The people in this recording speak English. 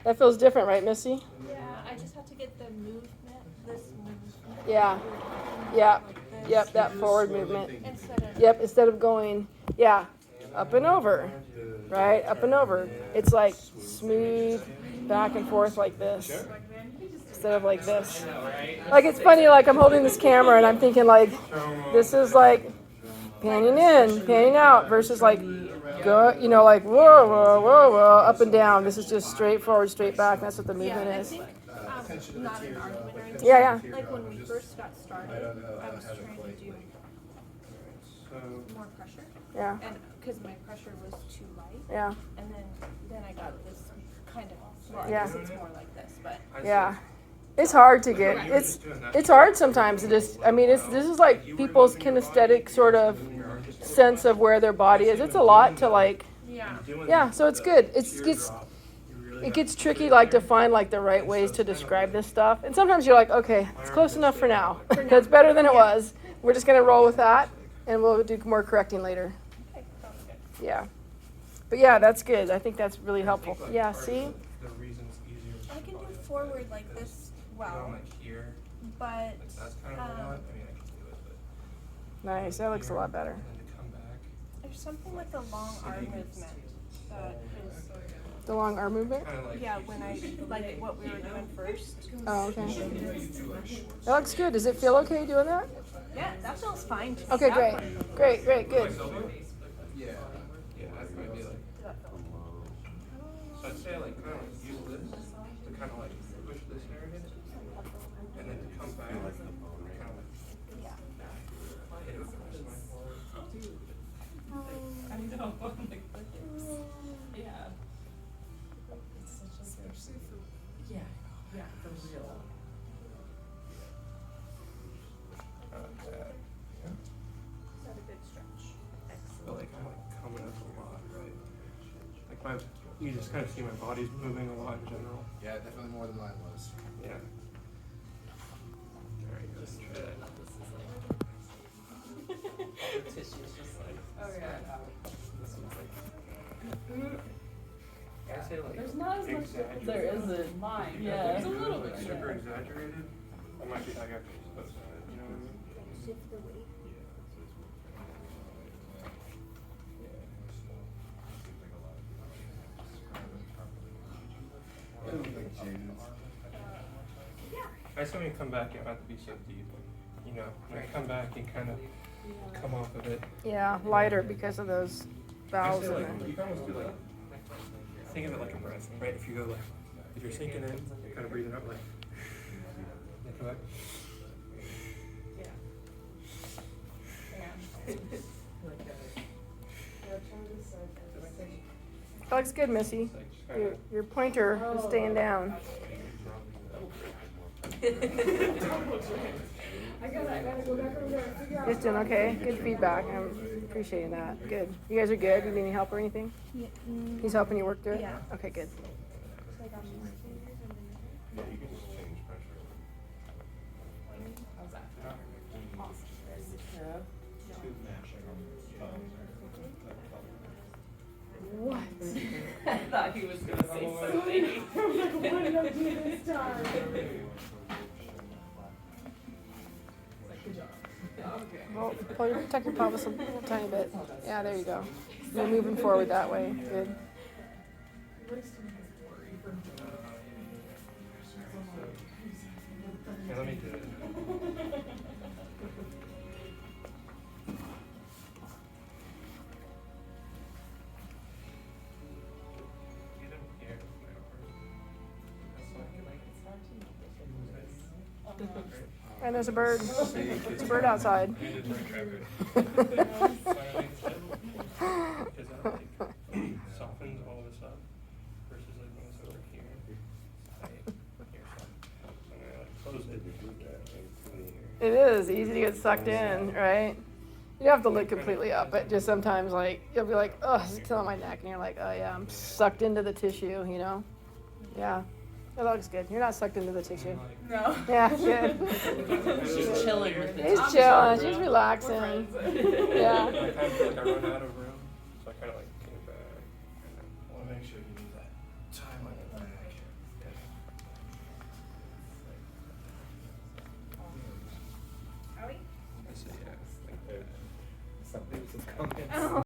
That feels different, right, Missy? Yeah, I just have to get the movement, this movement. Yeah. Yeah. Yep, that forward movement. Instead of going, up and over, right? Up and over. It's like smooth back and forth like this. Instead of like this. Like it's funny, like I'm holding this camera and I'm thinking like, this is like panning in, panning out versus like, go, like whoa, whoa, whoa, whoa, up and down. This is just straight forward, straight back. That's what the movement is. Not an argument or anything. Yeah. Like when we first got started, I was trying to do more pressure. Yeah. And because my pressure was too light. Yeah. And then I got this kind of, well, I guess it's more like this, but. Yeah. It's hard to get, it's hard sometimes to just, this is like people's kinesthetic sort of sense of where their body is. It's a lot to like, so it's good. It gets tricky like to find like the right ways to describe this stuff. And sometimes you're like, okay, it's close enough for now. It's better than it was. We're just going to roll with that and we'll do more correcting later. Yeah. But yeah, that's good. I think that's really helpful. Yeah, see? I can do forward like this well, but nice. That looks a lot better. There's something with the long arm movement that is. The long arm movement? Yeah, when I like what we were doing first. Oh, okay. That looks good. Does it feel okay doing that? Yeah, that feels fine. Okay, great, good. Yeah, that might be like. So I'd say like kind of like use this to kind of like push this area, and then to come back like kind of like. Hit it with the rest of my I know. Yeah. It's such a especially for yeah, for real. that. Yeah. Is that a good stretch? But like I'm like coming up a lot, right? Like you just kind of see my body's moving a lot in general. Yeah, definitely more than mine was. Yeah. There you go. Just try that. The tissue's just like, oh yeah. This one's like, I'd say like there's not as much exaggerated. there is in mine. Yeah, there's a little bit. Like super exaggerated. I might be like actually supposed to, you know what I mean? Shift the weight. I just when you come back, you don't have to be so deep. You know, when you come back, you kind of come off of it. Yeah, lighter because of those I valves say in like, there. you can almost do like, think of it like a breath, right? If you go like, if you're sinking in, you're kind of breathing out like, come back. That looks good, Missy. Your pointer is staying down. It's doing okay. Good feedback. I'm appreciating that. Good. You guys are good? You need any help or anything? Yeah. He's helping you work through it? Yeah. Okay, good. Yeah, you can just change pressure. How's that? What? I thought he was gonna say something. What did I do this time? Okay. Well, tuck your pelvis a tiny bit. Yeah, there you go. You're moving forward that way. Good. Yeah, let me do it. Get him here. And there's a bird. There's a bird outside. You did my traffic. Because that like softens all this up versus like when it's over here. Like, here, so I'm gonna like close it. It is easy to get sucked in, right? You don't have to look completely up, but just sometimes like you'll be like, oh, it's killing my neck, and you're like, oh yeah, I'm sucked into the tissue, you know? Yeah, it looks good. You're not sucked into the tissue. No. Yeah, good. She's chilling with it. She's chilling. She's relaxing. Yeah. I kind of feel like I run out of room, so I kind of like came back. I want to make sure you need that time on your back. So yeah, like that. Some things have come in. Oh.